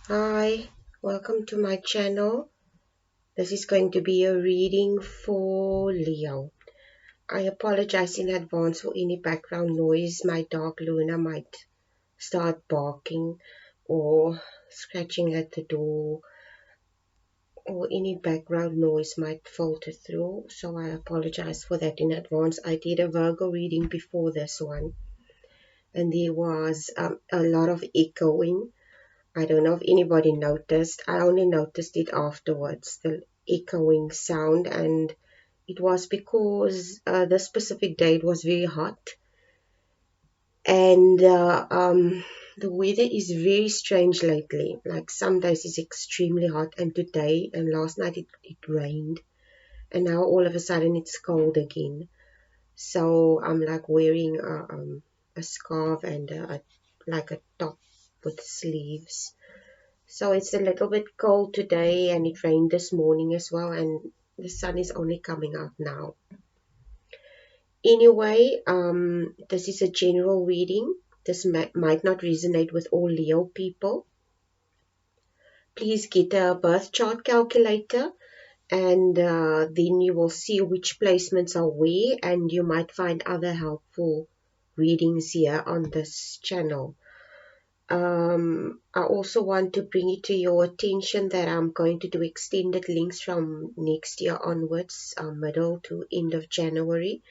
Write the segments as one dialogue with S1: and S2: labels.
S1: Hi, welcome to my channel. This is going to be a reading for Leo. I apologize in advance for any background noise. My dog Luna might start barking or scratching at the door, or any background noise might filter through. So I apologize for that in advance. I did a Virgo reading before this one, and there was a lot of echoing. I don't know if anybody noticed. I only noticed it afterwards, the echoing sound, and it was because the specific day it was very hot, and the weather is very strange lately. Like some days it's extremely hot, and today and last night it rained, and now all of a sudden it's cold again. So I'm like wearing a scarf and like a top with sleeves. So it's a little bit cold today, and it rained this morning as well, and the sun is only coming out now. Anyway, this is a general reading. This might not resonate with all Leo people. Please get a birth chart calculator, and then you will see which placements are where, and you might find other helpful readings here on this channel. I also want to bring it to your attention that I'm going to do extended links from next year onwards, middle to end of January.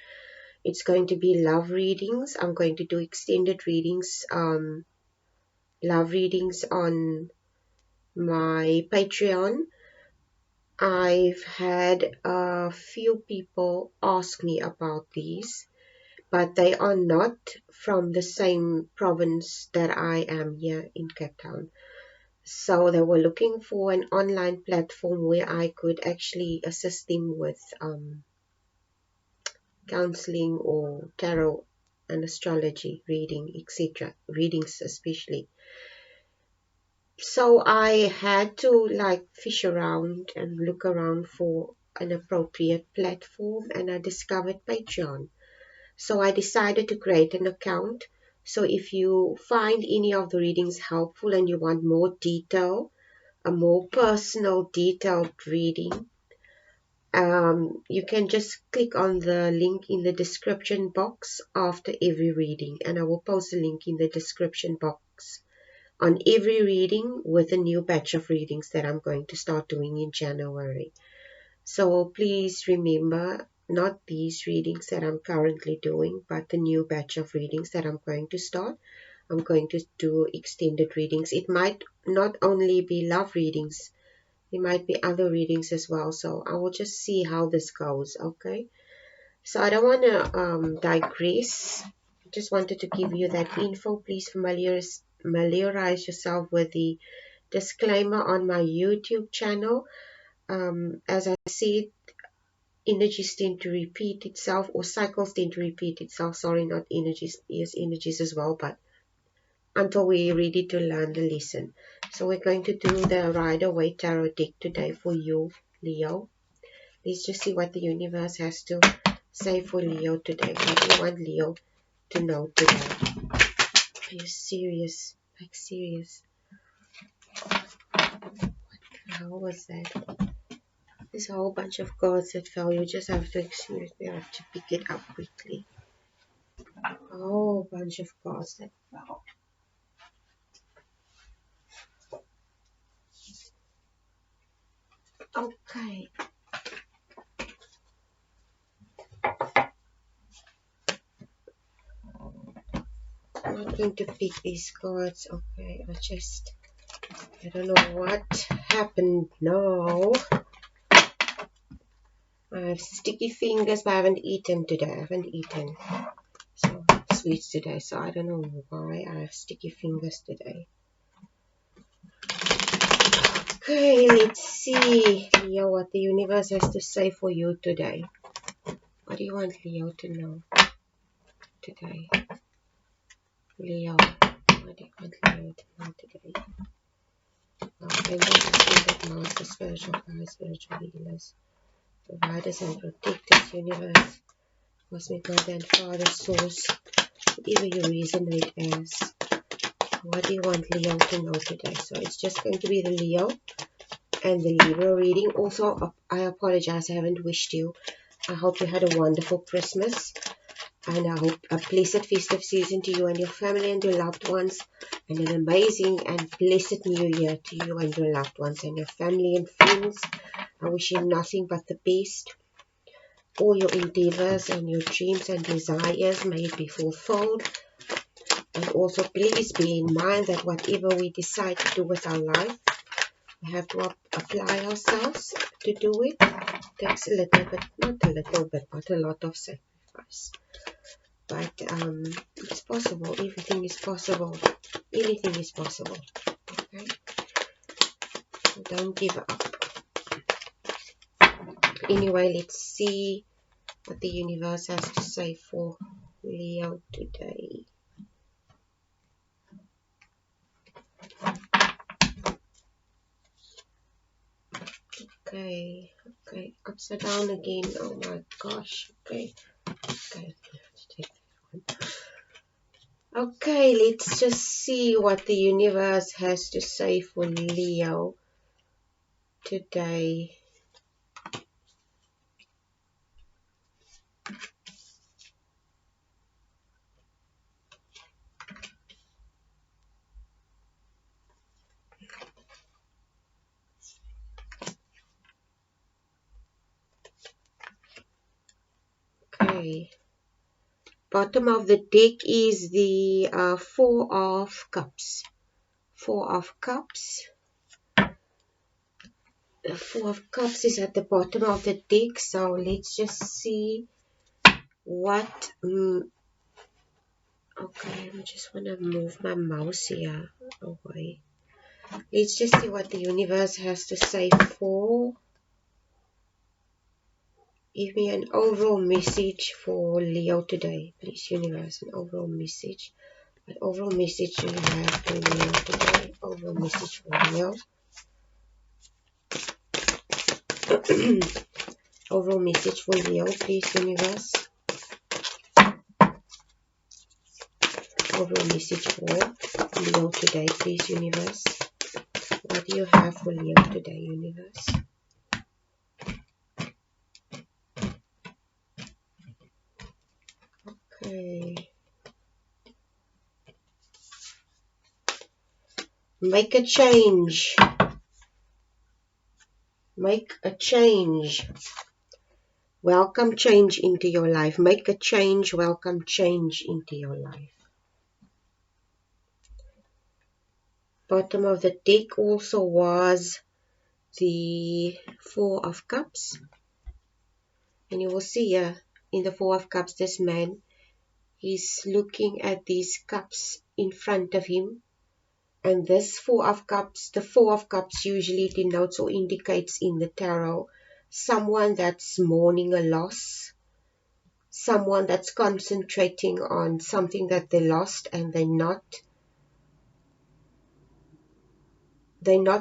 S1: It's going to be love readings. I'm going to do extended readings, love readings on my Patreon. I've had a few people ask me about these, but they are not from the same province that I am here in Cape Town. So they were looking for an online platform where I could actually assist them with counseling or tarot and astrology reading, etc. Readings especially. So I had to like fish around and look around for an appropriate platform, and I discovered Patreon. So I decided to create an account. So if you find any of the readings helpful and you want more detail, a more personal, detailed reading, you can just click on the link in the description box after every reading, and I will post a link in the description box on every reading with a new batch of readings that I'm going to start doing in January. So please remember, not these readings that I'm currently doing, but the new batch of readings that I'm going to start. I'm going to do extended readings. It might not only be love readings, there might be other readings as well. So I will just see how this goes, okay? So I don't want to digress. I just wanted to give you that info. Please familiarize yourself with the disclaimer on my YouTube channel. As I said, energies tend to repeat itself, or cycles tend to repeat itself. Sorry, not energies. Yes, energies as well, but until we're ready to learn the lesson. So we're going to do the Rider-Waite Tarot deck today for you, Leo. Let's just see what the universe has to say for Leo today. What do you want Leo to know today? Are you serious? Like serious? How was that? There's a whole bunch of cards that fell. You just have to excuse me. I have to pick it up quickly. A whole bunch of cards that fell. Okay. I'm not going to pick these cards. Okay, I don't know what happened now. I have sticky fingers, but I haven't eaten today. I haven't eaten so sweets today, so I don't know why I have sticky fingers today. Okay, let's see, Leo, what the universe has to say for you today. What do you want Leo to know today? Leo, what do you want Leo to know today? Angels, Master, spiritual guides, spiritual healers, providers and protectors, universe, cosmic mother and father, source, whatever you resonate as. What do you want Leo to know today? So it's just going to be the Leo and the Libra reading. Also, I apologize, I haven't wished you. I hope you had a wonderful Christmas. And I hope a blessed festive season to you and your family and your loved ones. And an amazing and blessed new year to you and your loved ones and your family and friends. I wish you nothing but the best. All your endeavors and your dreams and desires may it be fulfilled. And also please be in mind that whatever we decide to do with our life, we have to apply ourselves to do it. It takes a little bit, not a little bit, but a lot of sacrifice. But it's possible. Everything is possible. Anything is possible. Okay? So don't give up. Anyway, let's see what the universe has to say for Leo today. Okay, upside down again. Oh my gosh. Okay, let's take that one. Okay, let's just see what the universe has to say for Leo today. Okay. Bottom of the deck is the Four of Cups. Four of Cups. The Four of Cups is at the bottom of the deck. So let's just see what... okay, I just want to move my mouse here away. Let's just see what the universe has to say for... Give me an overall message for Leo today. Please, universe, an overall message. What overall message do you have for Leo today? Overall message for Leo. Overall message for Leo, please, universe. Overall message for Leo today, please, universe. What do you have for Leo today, universe? Okay. Make a change. Make a change. Welcome change into your life. Make a change. Welcome change into your life. Bottom of the deck also was the Four of Cups. And you will see here in the Four of Cups, this man is looking at these cups in front of him. And this Four of Cups, the Four of Cups usually denotes or indicates in the tarot someone that's mourning a loss, someone that's concentrating on something that they lost and they're not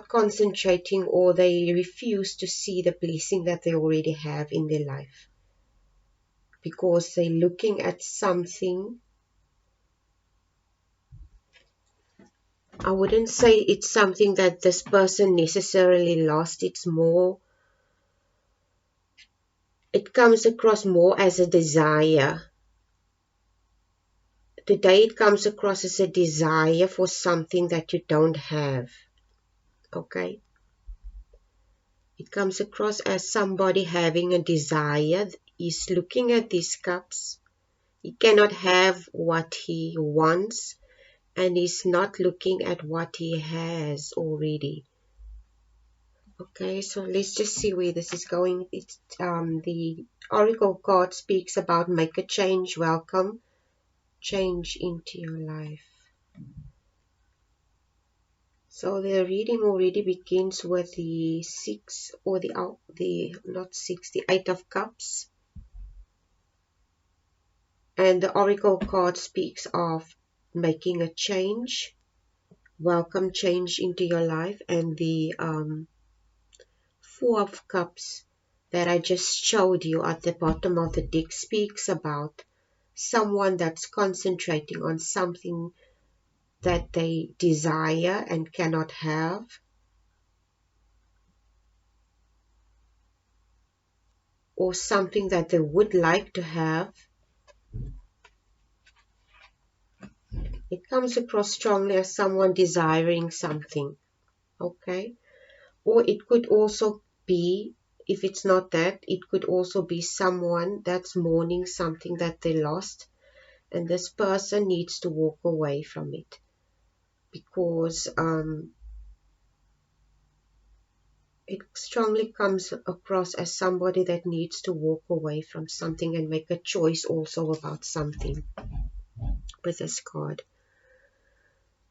S1: concentrating, or they refuse to see the blessing that they already have in their life because they're looking at something. I wouldn't say it's something that this person necessarily lost. It's more, it comes across more as a desire. Today it comes across as a desire for something that you don't have. Okay? It comes across as somebody having a desire. He's looking at these cups. He cannot have what he wants, and he's not looking at what he has already. Okay, so let's just see where this is going. It's the Oracle card speaks about make a change, welcome change into your life. So the reading already begins with the six, or the 8 of Cups. And the Oracle card speaks of making a change, welcome change into your life. And the Four of Cups that I just showed you at the bottom of the deck speaks about someone that's concentrating on something that they desire and cannot have, or something that they would like to have. It comes across strongly as someone desiring something, okay? Or it could also be, if it's not that, it could also be someone that's mourning something that they lost, and this person needs to walk away from it because it strongly comes across as somebody that needs to walk away from something and make a choice also about something with this card.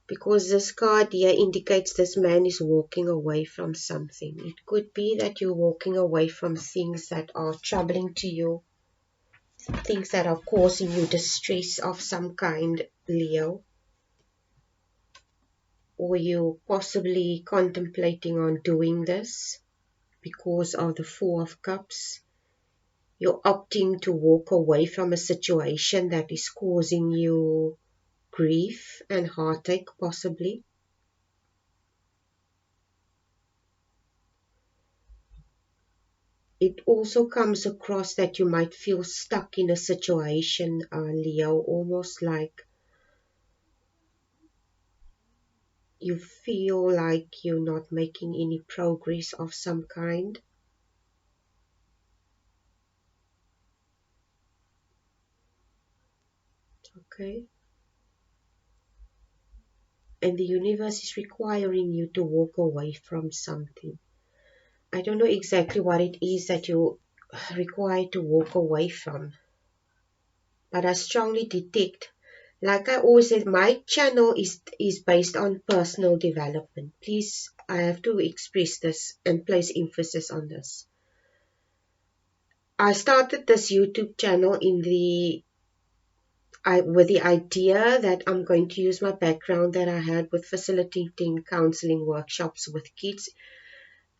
S1: Because this card here indicates this man is walking away from something. It could be that you're walking away from things that are troubling to you, things that are causing you distress of some kind, Leo. Or you're possibly contemplating on doing this because of the Four of Cups. You're opting to walk away from a situation that is causing you grief and heartache, possibly. It also comes across that you might feel stuck in a situation, Leo, almost like you feel like you're not making any progress of some kind. Okay. And the universe is requiring you to walk away from something. I don't know exactly what it is that you're required to walk away from, but I strongly detect, like I always said, my channel is based on personal development. Please, I have to express this and place emphasis on this. I started this YouTube channel with the idea that I'm going to use my background that I had with facilitating counseling workshops with kids,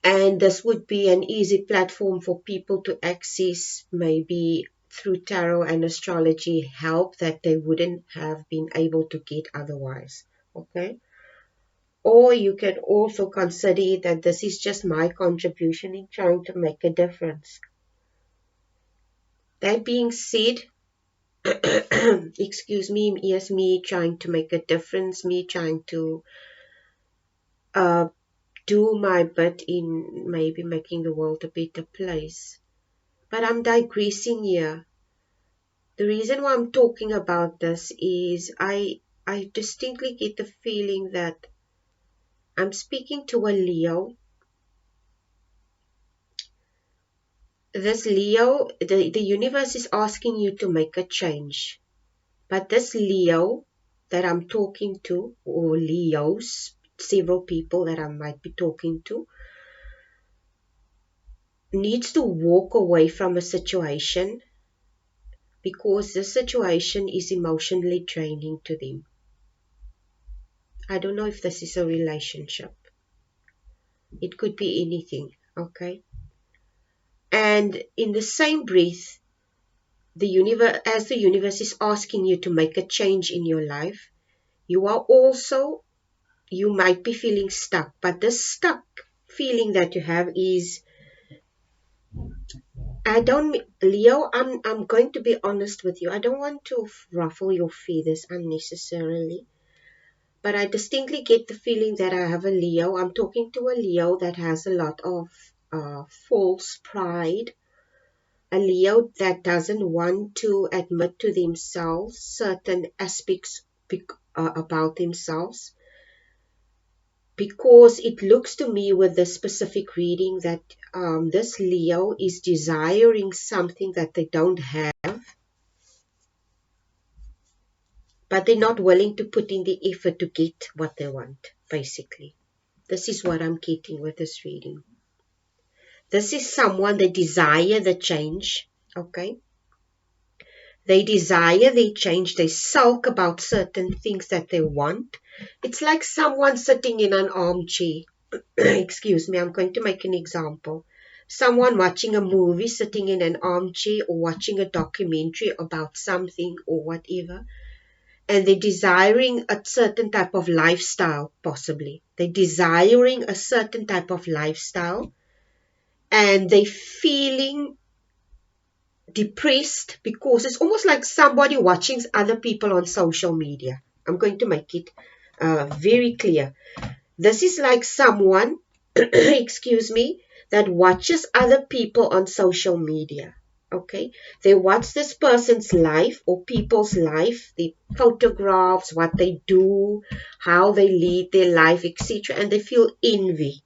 S1: and this would be an easy platform for people to access, maybe through tarot and astrology, help that they wouldn't have been able to get otherwise. Okay. Or you can also consider that this is just my contribution in trying to make a difference. That being said, excuse me, yes, me trying to make a difference, me trying to uh, do my bit in maybe making the world a better place. But I'm digressing here. The reason why I'm talking about this is I distinctly get the feeling that I'm speaking to a Leo. This Leo, the universe is asking you to make a change. But this Leo that I'm talking to, or Leos, several people that I might be talking to, needs to walk away from a situation because this situation is emotionally draining to them. I don't know if this is a relationship. It could be anything, okay? And in the same breath, as the universe is asking you to make a change in your life, you might be feeling stuck. But this stuck feeling that you have is, Leo, I'm going to be honest with you. I don't want to ruffle your feathers unnecessarily. But I distinctly get the feeling that I have a Leo. I'm talking to a Leo that has a lot of false pride. A Leo that doesn't want to admit to themselves certain aspects about themselves. Because it looks to me with this specific reading that this Leo is desiring something that they don't have, but they're not willing to put in the effort to get what they want, basically. This is what I'm getting with this reading. This is someone that desire the change, okay? They desire the change. They sulk about certain things that they want. It's like someone sitting in an armchair. Excuse me, I'm going to make an example. Someone watching a movie, sitting in an armchair, or watching a documentary about something or whatever. and they're desiring a certain type of lifestyle, possibly. They're desiring a certain type of lifestyle, and they're feeling depressed because it's almost like somebody watching other people on social media. I'm going to make it very clear. This is like someone, excuse me, that watches other people on social media. Okay, they watch this person's life or people's life, the photographs, what they do, how they lead their life, etc., and they feel envy.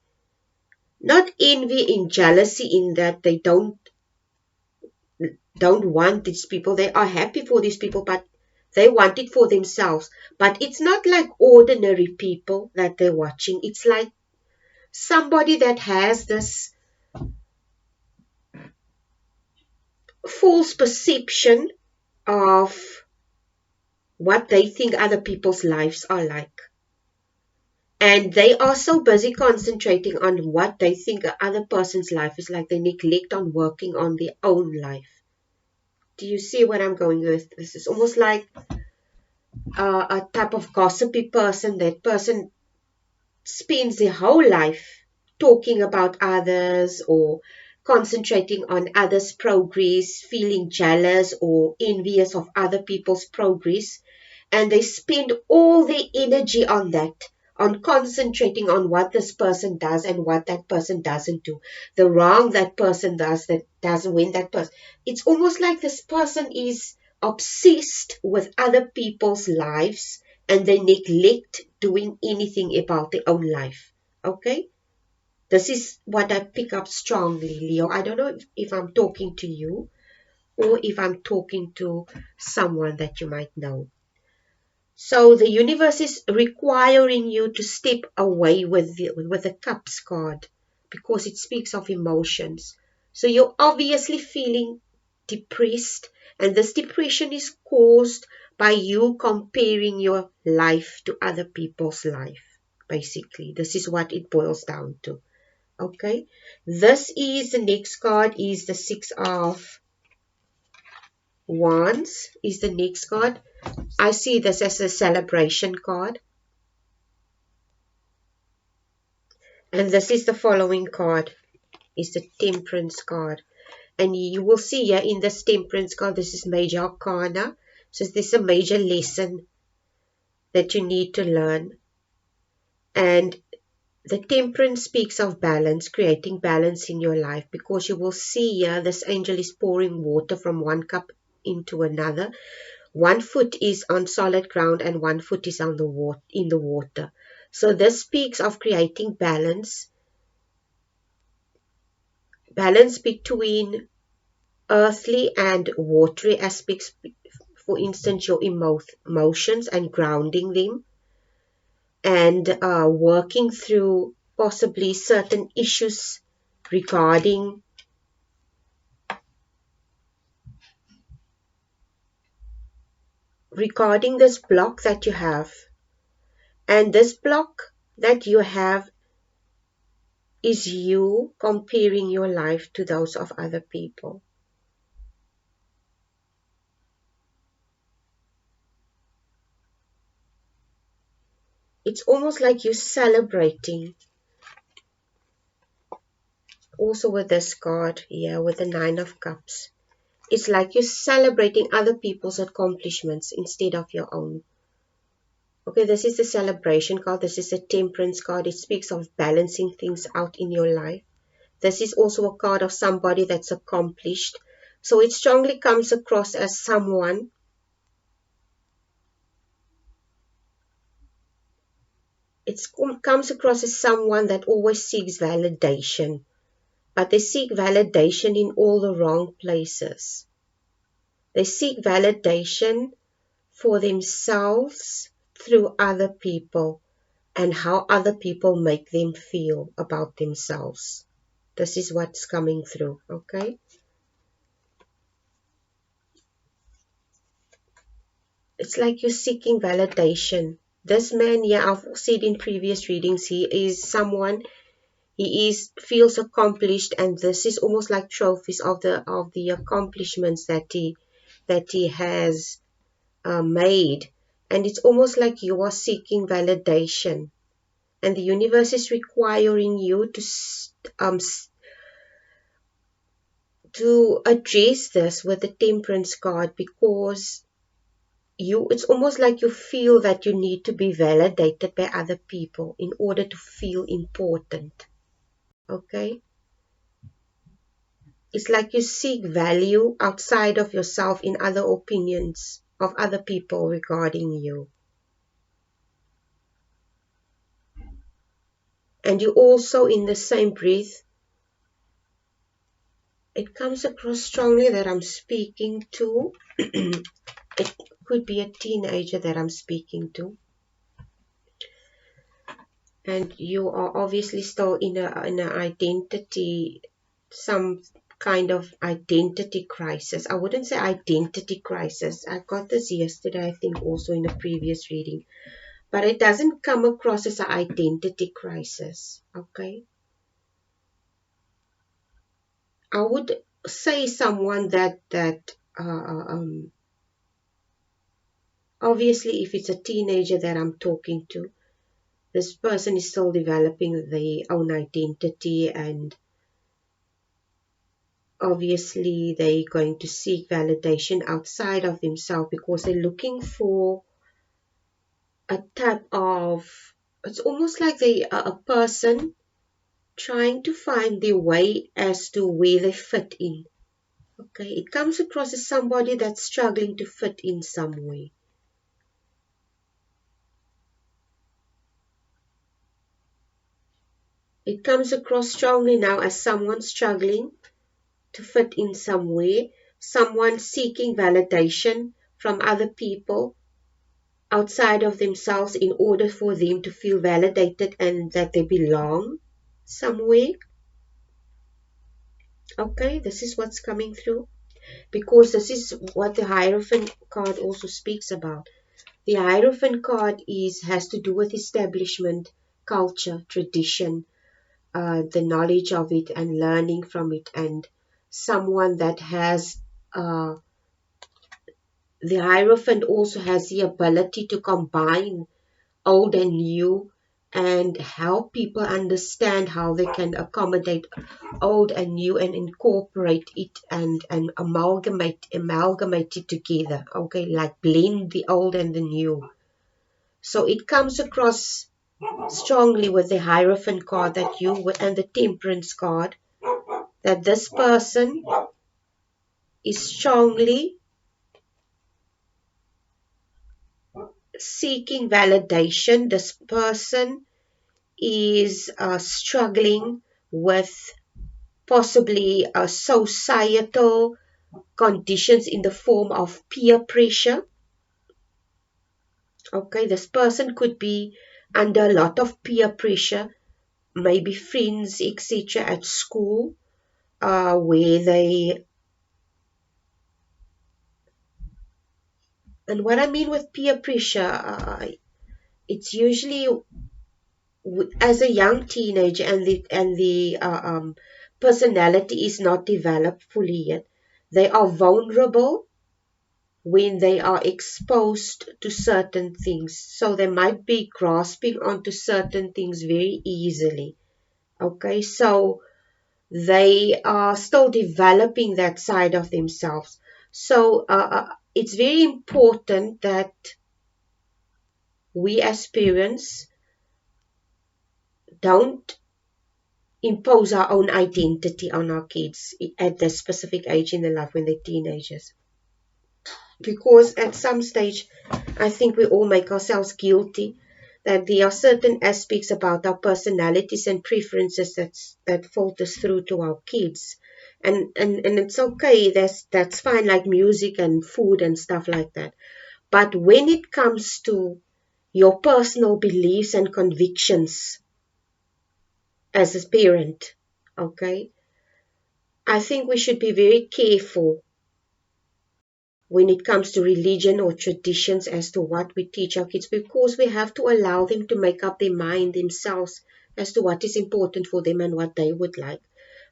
S1: Not envy in jealousy, in that they don't want these people. They are happy for these people, but they want it for themselves. But it's not like ordinary people that they're watching. It's like somebody that has this false perception of what they think other people's lives are like. And they are so busy concentrating on what they think other person's life is like, they neglect on working on their own life. Do you see what I'm going with? This is almost like a type of gossipy person. That person spends their whole life talking about others or concentrating on others' progress, feeling jealous or envious of other people's progress, and they spend all their energy on that, on concentrating on what this person does and what that person doesn't do, the wrong that person does, that doesn't win that person. It's almost like this person is obsessed with other people's lives, and they neglect doing anything about their own life. Okay, this is what I pick up strongly, Leo. I don't know if I'm talking to you or if I'm talking to someone that you might know. So the universe is requiring you to step away with the cups card, because it speaks of emotions. So you're obviously feeling depressed, and this depression is caused by you comparing your life to other people's life. Basically, this is what it boils down to. Okay, this is the next card, is the Six of Wands, is the next card. I see this as a celebration card. And this is the following card, is the Temperance card. And you will see here in this Temperance card, this is major arcana. So this is a major lesson that you need to learn. And the Temperance speaks of balance, creating balance in your life, because you will see here this angel is pouring water from one cup into another. One foot is on solid ground and one foot is on in the water. So this speaks of creating balance between earthly and watery aspects, for instance, your emotions, and grounding them, and working through possibly certain issues regarding this block that you have. And this block that you have is you comparing your life to those of other people. It's almost like you're celebrating. Also with this card here, with the Nine of Cups, it's like you're celebrating other people's accomplishments instead of your own. Okay, this is the celebration card. This is the Temperance card. It speaks of balancing things out in your life. This is also a card of somebody that's accomplished. So it strongly comes across as someone comes across as someone that always seeks validation. But they seek validation in all the wrong places. They seek validation for themselves through other people and how other people make them feel about themselves. This is what's coming through, okay? It's like you're seeking validation. This man, yeah, I've said in previous readings, he is someone, feels accomplished, and this is almost like trophies of the accomplishments that he has made. and it's almost like you are seeking validation, and the universe is requiring you to address this with the Temperance card, because it's almost like you feel that you need to be validated by other people in order to feel important. Okay, it's like you seek value outside of yourself in other opinions of other people regarding you. And you also, in the same breath, it comes across strongly that I'm speaking to. It could be a teenager that I'm speaking to. And you are obviously still in an identity, some kind of identity crisis. I wouldn't say identity crisis. I got this yesterday, I think, also in a previous reading. But it doesn't come across as an identity crisis. Okay? I would say someone that obviously, if it's a teenager that I'm talking to, this person is still developing their own identity, and obviously they're going to seek validation outside of themselves because they're looking for a type of, it's almost like they are a person trying to find their way as to where they fit in. Okay, it comes across as somebody that's struggling to fit in some way. It comes across strongly now as someone struggling to fit in somewhere, someone seeking validation from other people outside of themselves in order for them to feel validated and that they belong somewhere. Okay, this is what's coming through, because this is what the Hierophant card also speaks about. The Hierophant card has to do with establishment, culture, tradition, the knowledge of it and learning from it, and someone that has the Hierophant also has the ability to combine old and new and help people understand how they can accommodate old and new and incorporate it and amalgamate it together. Okay, like blend the old and the new. So it comes across strongly with the Hierophant card that and the Temperance card, that this person is strongly seeking validation. This person is struggling with possibly societal conditions in the form of peer pressure. Okay, this person could be under a lot of peer pressure, maybe friends, etc., at school, where they. And what I mean with peer pressure, it's usually as a young teenager, and the personality is not developed fully yet. They are vulnerable when they are exposed to certain things, so they might be grasping onto certain things very easily. Okay, so they are still developing that side of themselves. So it's very important that we as parents don't impose our own identity on our kids at this specific age in their life when they're teenagers. Because at some stage, I think we all make ourselves guilty that there are certain aspects about our personalities and preferences that filters through to our kids. And it's okay, that's fine, like music and food and stuff like that. But when it comes to your personal beliefs and convictions as a parent, okay, I think we should be very careful when it comes to religion or traditions as to what we teach our kids, because we have to allow them to make up their mind themselves as to what is important for them and what they would like.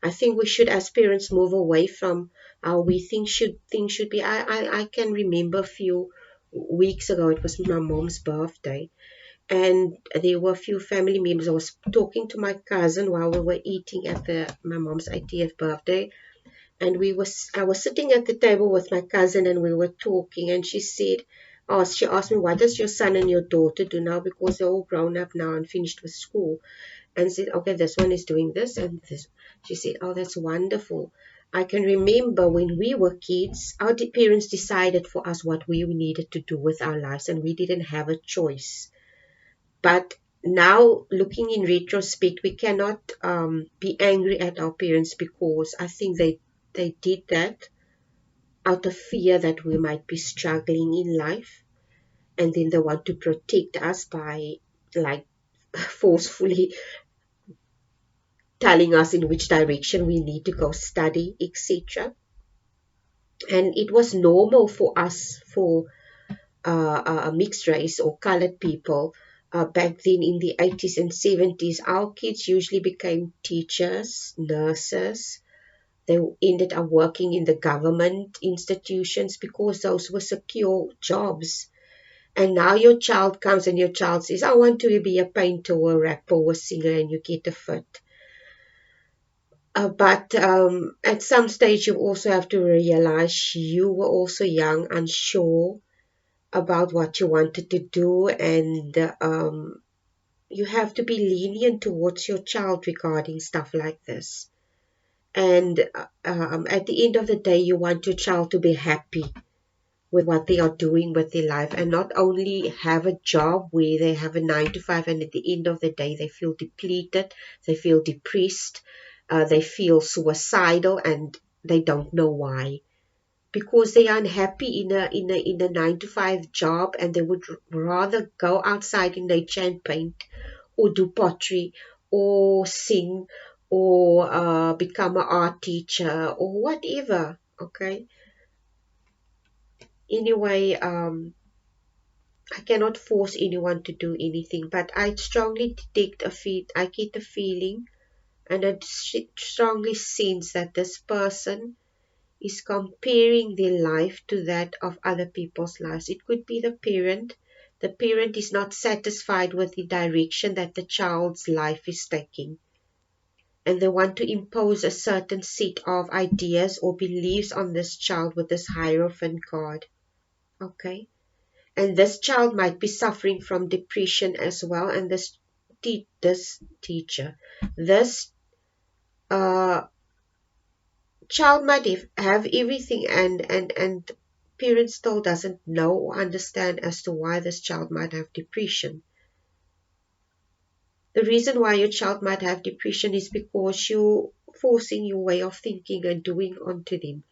S1: I think we should, as parents, move away from how we think things should be. I can remember a few weeks ago. It was my mom's birthday, and there were a few family members. I was talking to my cousin while we were eating at my mom's 80th birthday, and I was sitting at the table with my cousin, and we were talking, and she asked me, what does your son and your daughter do now, because they're all grown up now and finished with school, and said, okay, this one is doing this and this. She said, oh, that's wonderful. I can remember when we were kids, our parents decided for us what we needed to do with our lives, and we didn't have a choice. But now, looking in retrospect, we cannot be angry at our parents, because I think they did that out of fear that we might be struggling in life, and then they want to protect us by, like, forcefully telling us in which direction we need to go study, etc. And it was normal for us, for a mixed race or colored people, back then in the 80s and 70s. Our kids usually became teachers, nurses. They ended up working in the government institutions, because those were secure jobs. And now your child comes and your child says, I want to be a painter or a rapper or a singer, and you get a fit. But at some stage, you also have to realize you were also young, unsure about what you wanted to do, and you have to be lenient towards your child regarding stuff like this. And at the end of the day, you want your child to be happy with what they are doing with their life, and not only have a job where they have a 9 to 5, and at the end of the day they feel depleted, they feel depressed, they feel suicidal, and they don't know why, because they are unhappy in a 9 to 5 job, and they would rather go outside in nature and paint, or do pottery, or sing, or become an art teacher, or whatever. Okay. Anyway, I cannot force anyone to do anything, but I strongly I get a feeling, and I strongly sense that this person is comparing their life to that of other people's lives. It could be the parent. The parent is not satisfied with the direction that the child's life is taking, and they want to impose a certain set of ideas or beliefs on this child with this hierophant card. Okay. And this child might be suffering from depression as well, and this teacher, this uh, child might have everything, and parents still doesn't know or understand as to why this child might have depression. The reason why your child might have depression is because you're forcing your way of thinking and doing onto them,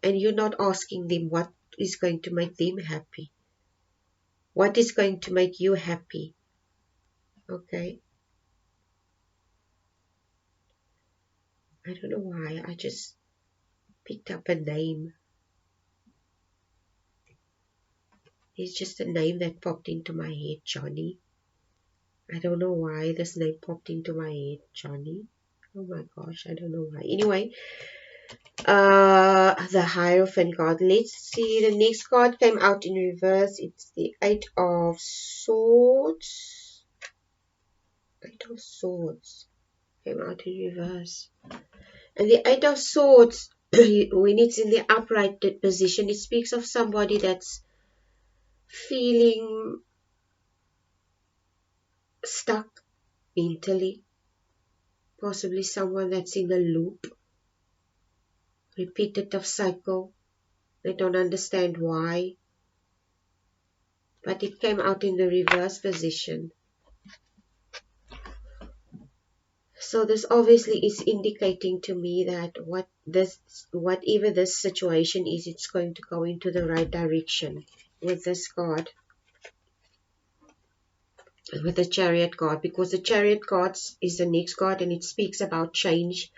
S1: and you're not asking them what is going to make them happy, what is going to make you happy. Okay. I don't know why, I just picked up a name. It's just a name that popped into my head, Johnny. I don't know why this name popped into my head, Johnny. Oh my gosh, I don't know why. Anyway, the Hierophant card. Let's see, the next card came out in reverse. It's the Eight of Swords. Eight of Swords came out in reverse. And the Eight of Swords, when it's in the upright position, it speaks of somebody that's feeling stuck mentally, possibly someone that's in a loop, repetitive cycle. They don't understand why, but it came out in the reverse position. So this obviously is indicating to me that whatever this situation is, it's going to go into the right direction with this card, with the Chariot card, because the Chariot card is the next card, and it speaks about change.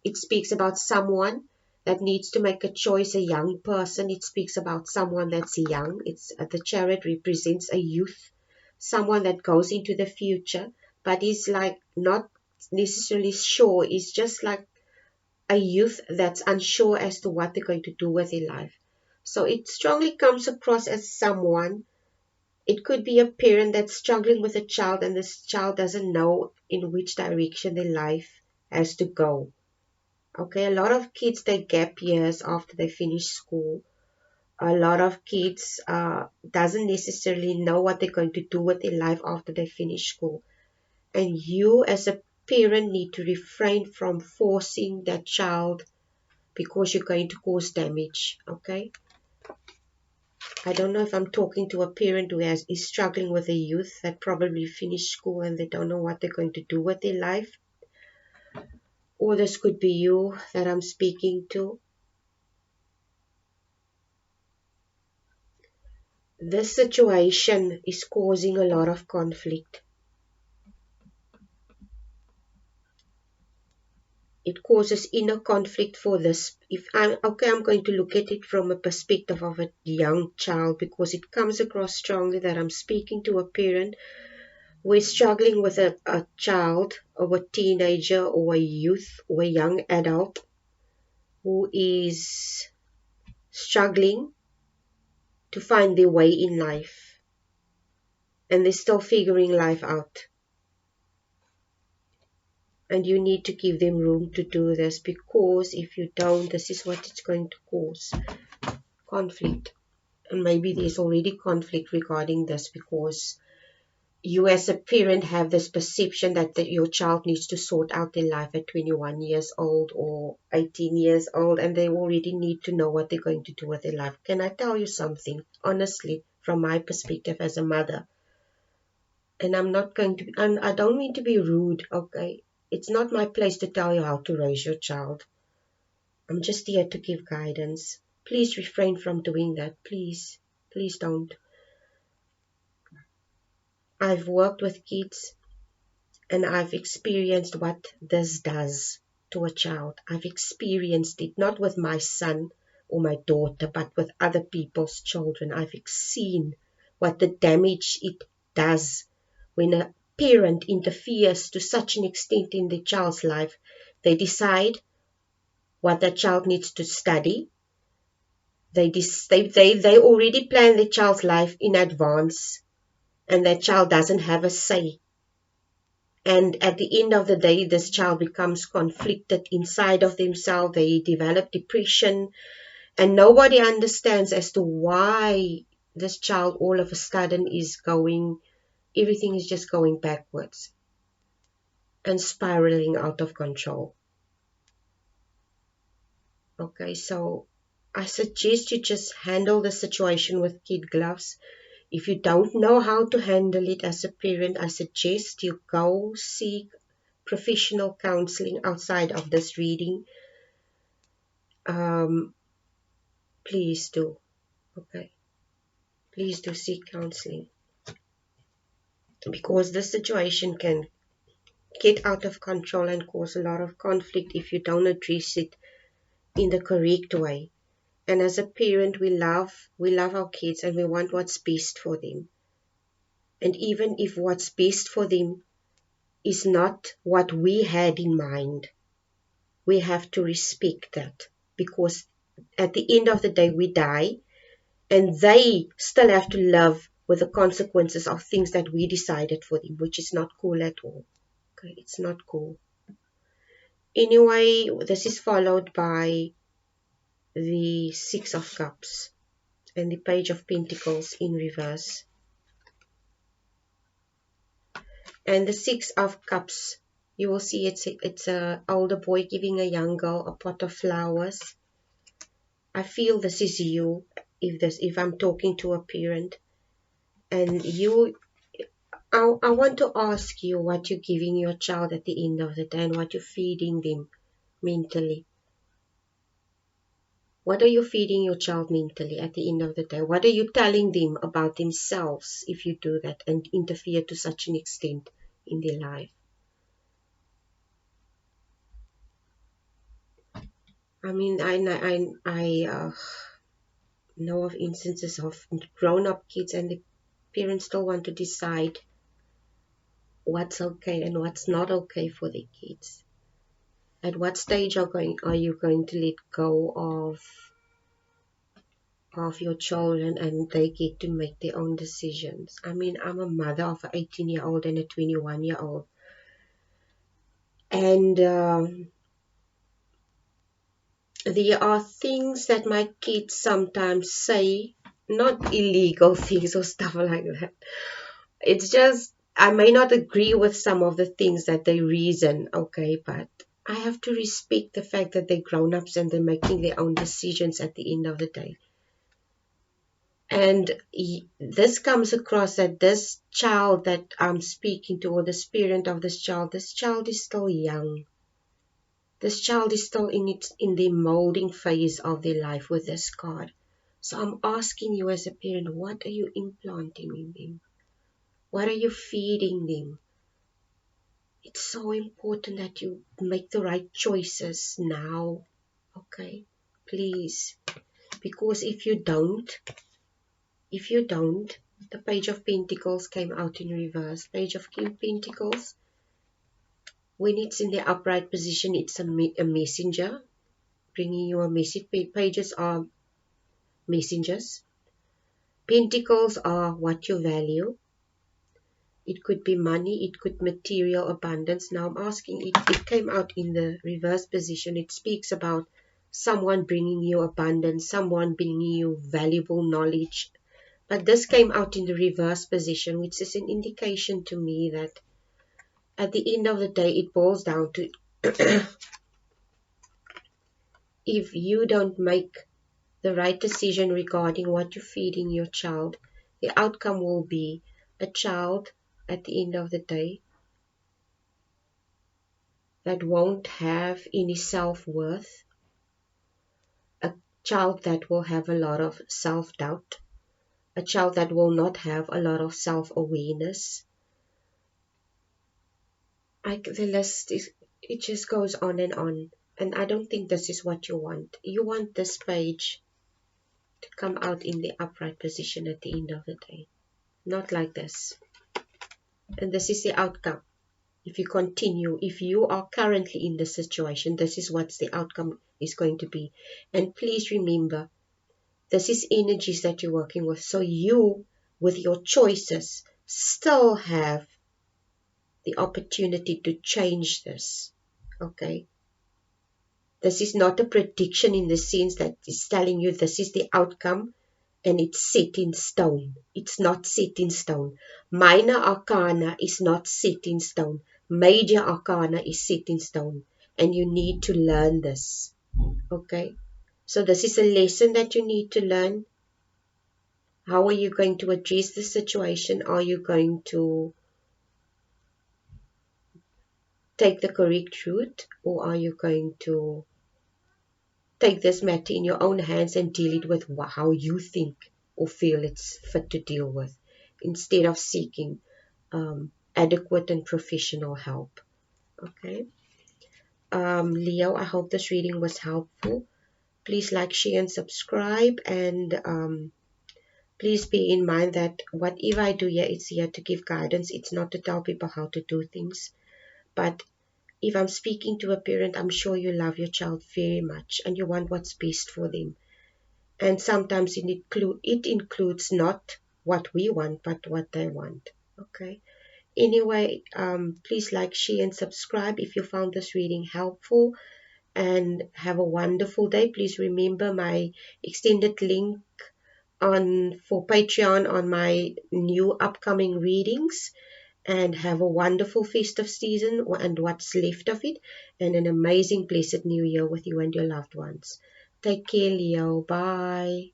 S1: It speaks about someone that needs to make a choice, a young person. It speaks about someone that's young. The Chariot represents a youth, someone that goes into the future, but is like not necessarily sure. Is just like a youth that's unsure as to what they're going to do with their life. So it strongly comes across as someone. It could be a parent that's struggling with a child, and this child doesn't know in which direction their life has to go. Okay, a lot of kids take gap years after they finish school. A lot of kids doesn't necessarily know what they're going to do with their life after they finish school. And you as a parent need to refrain from forcing that child because you're going to cause damage. Okay, I don't know if I'm talking to a parent who is struggling with a youth that probably finished school and they don't know what they're going to do with their life, or this could be you that I'm speaking to. This situation is causing a lot of conflict. It causes inner conflict for this. If I'm okay, I'm going to look at it from a perspective of a young child, because it comes across strongly that I'm speaking to a parent who is struggling with a child or a teenager or a youth or a young adult who is struggling to find their way in life, and they're still figuring life out. And you need to give them room to do this, because if you don't, this is what it's going to cause: conflict. And maybe there's already conflict regarding this, because you as a parent have this perception that your child needs to sort out their life at 21 years old or 18 years old, and they already need to know what they're going to do with their life. Can I tell you something honestly from my perspective as a mother? And I'm not going to, and I don't mean to be rude, okay? It's not my place to tell you how to raise your child. I'm just here to give guidance. Please refrain from doing that. Please. Please don't. I've worked with kids and I've experienced what this does to a child. I've experienced it not with my son or my daughter, but with other people's children. I've seen what the damage it does when a parent interferes to such an extent in the child's life. They decide what that child needs to study. They already plan the child's life in advance, and that child doesn't have a say. And at the end of the day, this child becomes conflicted inside of themselves. They develop depression, and nobody understands as to why this child all of a sudden everything is just going backwards and spiraling out of control. Okay, so I suggest you just handle the situation with kid gloves. If you don't know how to handle it as a parent, I suggest you go seek professional counseling outside of this reading. Please do. Okay, please do seek counseling, because this situation can get out of control and cause a lot of conflict if you don't address it in the correct way. And as a parent, we love our kids and we want what's best for them. And even if what's best for them is not what we had in mind, we have to respect that, because at the end of the day we die, and they still have to live with the consequences of things that we decided for them, which is not cool at all. Okay, it's not cool. Anyway, this is followed by the Six of Cups and the Page of Pentacles in reverse. And the Six of Cups, you will see it's a older boy giving a young girl a pot of flowers. I feel this is you, if I'm talking to a parent. And I want to ask you what you're giving your child at the end of the day and what you're feeding them mentally. What are you feeding your child mentally at the end of the day? What are you telling them about themselves if you do that and interfere to such an extent in their life? I mean, I know of instances of grown-up kids and the parents still want to decide what's okay and what's not okay for their kids. At what stage are you going to let go of your children and they get to make their own decisions. I mean, I'm a mother of an 18-year-old and a 21-year-old. And there are things that my kids sometimes say, not illegal things or stuff like that. It's just, I may not agree with some of the things that they reason, okay, but I have to respect the fact that they're grown-ups and they're making their own decisions at the end of the day. And this comes across that this child that I'm speaking to, or the parent of this child is still young. This child is still in the molding phase of their life with this card. So I'm asking you as a parent, what are you implanting in them? What are you feeding them? It's so important that you make the right choices now, okay? Please. Because if you don't, the Page of Pentacles came out in reverse. Page of Pentacles, when it's in the upright position, it's a messenger, bringing you a message. Pages are messengers. Pentacles are what you value. It could be money, it could material abundance. Now I'm asking, it came out in the reverse position. It speaks about someone bringing you abundance, someone bringing you valuable knowledge. But this came out in the reverse position, which is an indication to me that at the end of the day, it boils down to if you don't make the right decision regarding what you're feeding your child, the outcome will be a child at the end of the day that won't have any self-worth, a child that will have a lot of self-doubt, a child that will not have a lot of self-awareness. The list is, it just goes on, and I don't think this is what you want. You want this page to come out in the upright position at the end of the day, not like this. And this is the outcome. If you continue, if you are currently in this situation, this is what the outcome is going to be. And please remember, this is energies that you're working with. So you, with your choices, still have the opportunity to change this. Okay? This is not a prediction in the sense that it's telling you this is the outcome and it's set in stone. It's not set in stone. Minor arcana is not set in stone. Major arcana is set in stone. And you need to learn this. Okay? So this is a lesson that you need to learn. How are you going to address the situation? Are you going to take the correct route? Or are you going to take this matter in your own hands and deal it with how you think or feel it's fit to deal with, instead of seeking adequate and professional help? Okay. Leo, I hope this reading was helpful. Please like, share, and subscribe. And please bear in mind that whatever I do here, it's here to give guidance. It's not to tell people how to do things. But if I'm speaking to a parent, I'm sure you love your child very much and you want what's best for them. And sometimes it includes not what we want, but what they want. Okay. Anyway, please like, share, and subscribe if you found this reading helpful. And have a wonderful day. Please remember my extended link for Patreon on my new upcoming readings. And have a wonderful festive season and what's left of it. And an amazing, blessed new year with you and your loved ones. Take care, Leo. Bye.